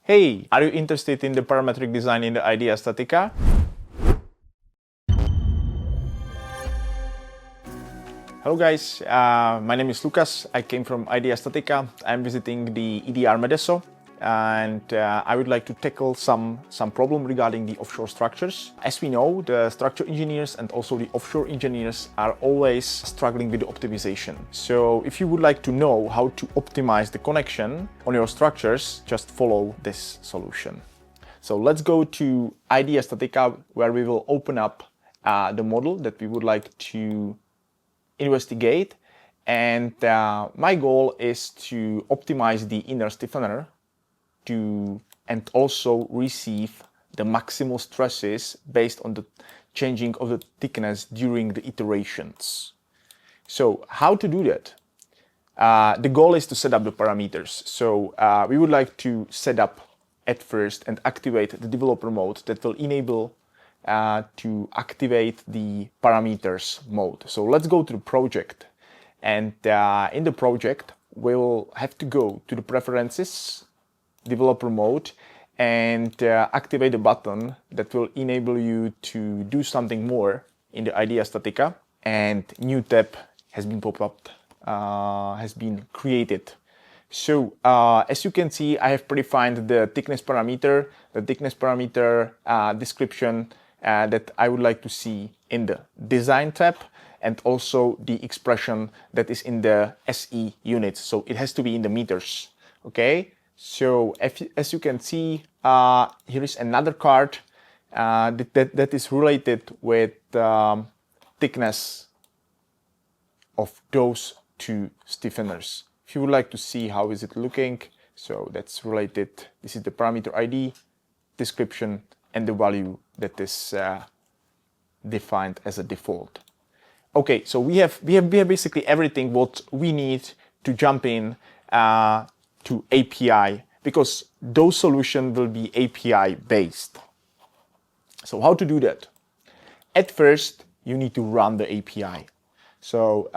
Hey, are you interested in the parametric design in the IdeaStatiCa? Hello guys, my name is Lukas. I came from IdeaStatiCa. I'm visiting the IDEA 𝗻𝗿𝗺𝗺 and I would like to tackle some problem regarding the offshore structures. As we know, the structure engineers and also the offshore engineers are always struggling with the optimization. So if you would like to know how to optimize the connection on your structures, just follow this solution. So let's go to IdeaStatiCa, where we will open up the model that we would like to investigate, and my goal is to optimize the inner stiffener and also receive the maximal stresses based on the changing of the thickness during the iterations. So how to do that? The goal is to set up the parameters. So we would like to set up at first and activate the developer mode that will enable to activate the parameters mode. So let's go to the project, and in the project we'll have to go to the preferences, developer mode, and activate the button that will enable you to do something more in the IdeaStatiCa, and new tab has been popped up, has been created. So as you can see, I have predefined the thickness parameter, description that I would like to see in the design tab, and also the expression that is in the SE units. So it has to be in the meters. Okay. So as you can see, here is another card that is related with thickness of those two stiffeners. If you would like to see how is it looking, so that's related. This is the parameter ID, description, and the value that is defined as a default. Okay, so we have basically everything what we need to jump in to API, because those solutions will be API based. So how to do that? At first, you need to run the API. So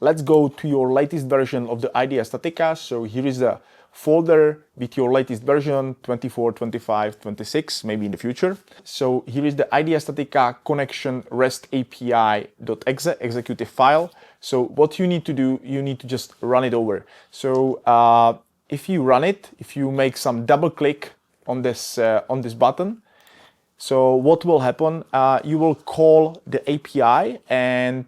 let's go to your latest version of the IdeaStatiCa. So here is the folder with your latest version, 24, 25, 26, maybe in the future. So here is the IdeaStatiCa.ConnectionRestApi.exe executive file. So what you need to do, you need to just run it over. So if you run it, if you make some double click on this button, so what will happen? You will call the API, and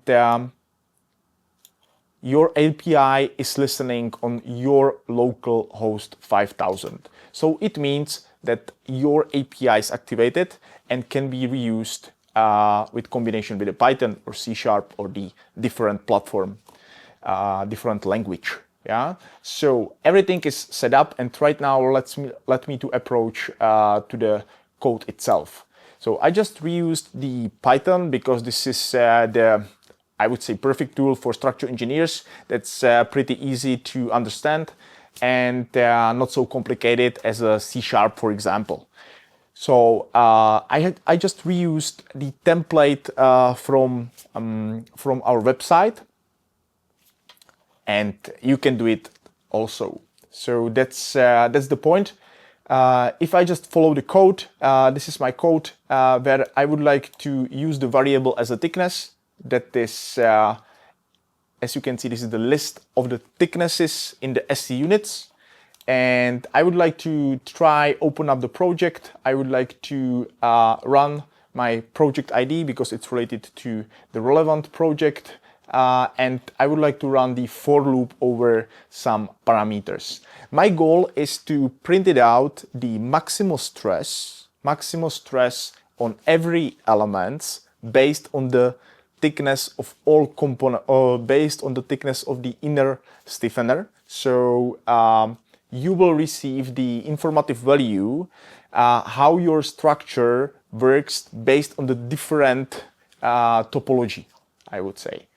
your API is listening on your local host 5000. So it means that your API is activated and can be reused with combination with a Python or C# or the different platform, different language. Yeah. So everything is set up, and right now let me to approach to the code itself. So I just reused the Python because this is the, I would say, perfect tool for structural engineers. That's pretty easy to understand and not so complicated as a C#, for example. So I just reused the template from our website, and you can do it also. So that's the point. If I just follow the code, this is my code where I would like to use the variable as a thickness. That is, as you can see, this is the list of the thicknesses in the SE units. And I would like to try open up the project. I would like to run my project ID because it's related to the relevant project. And I would like to run the for loop over some parameters. My goal is to print it out the maximal stress on every element based on the thickness of all components, or based on the thickness of the inner stiffener. So you will receive the informative value how your structure works based on the different topology, I would say.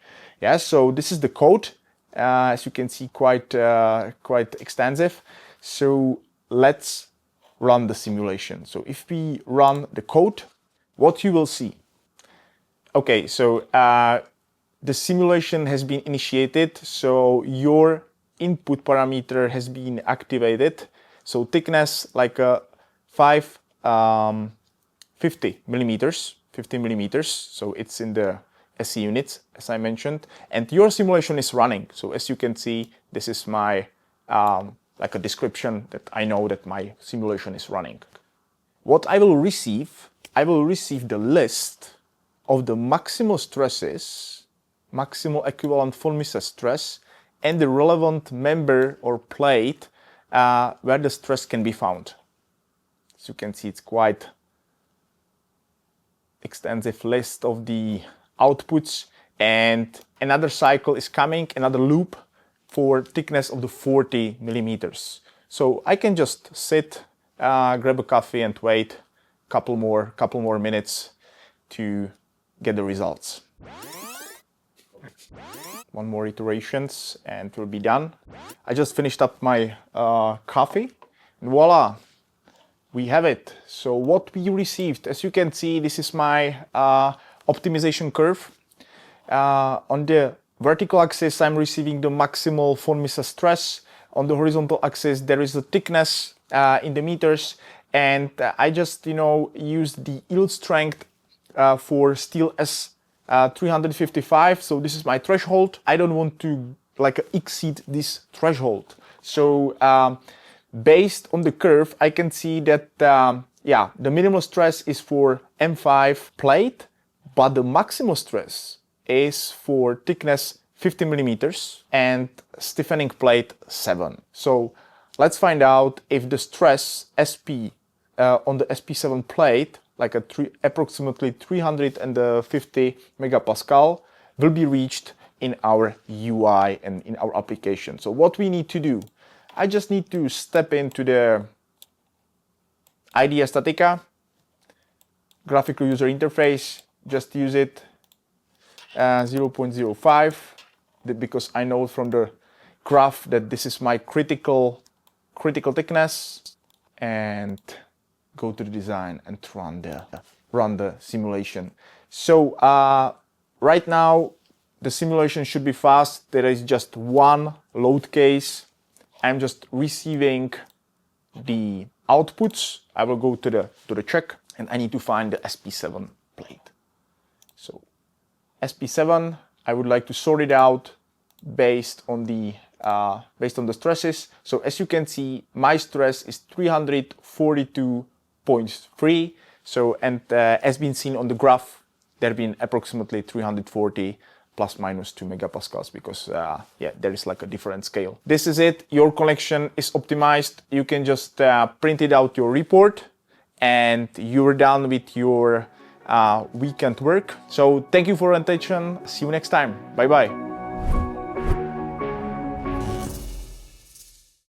Yeah, so this is the code, as you can see, quite extensive. So let's run the simulation. So if we run the code, what you will see. Okay, so the simulation has been initiated, so your input parameter has been activated. So thickness like 50 millimeters, so it's in the SE units, as I mentioned, and your simulation is running. So as you can see, this is my like a description that I know that my simulation is running. What I will receive the list of the maximal stresses, maximal equivalent von Mises stress, and the relevant member or plate where the stress can be found. As you can see, it's quite extensive list of the outputs, and another cycle is coming, another loop for thickness of the 40 millimeters. So I can just sit, grab a coffee and wait couple more minutes to get the results. One more iterations and we'll be done. I just finished up my coffee and voila, we have it. So what we received, as you can see, this is my optimization curve. On the vertical axis, I'm receiving the maximal von Mises stress. On the horizontal axis, there is the thickness in the meters, and I just used the yield strength for steel S355. So this is my threshold. I don't want to exceed this threshold. So based on the curve, I can see that the minimal stress is for M5 plate, but the maximal stress is for thickness 50 millimeters and stiffening plate 7. So let's find out if the stress SP on the SP7 plate, like approximately 350 megapascal, will be reached in our UI and in our application. So what we need to do, I just need to step into the IdeaStatiCa graphical user interface, just use it 0.05 because I know from the graph that this is my critical thickness, and go to the design and run the simulation. So right now the simulation should be fast. There is just one load case. I'm just receiving the outputs. I will go to the check, and I need to find the SP7 plate. So SP7, I would like to sort it out based on the stresses. So as you can see, my stress is 342.3. So as been seen on the graph, there have been approximately 340 plus minus 2 megapascals because there is like a different scale. This is it. Your collection is optimized. You can just print it out your report, and you're done with your weekend work. So thank you for your attention. See you next time. Bye bye.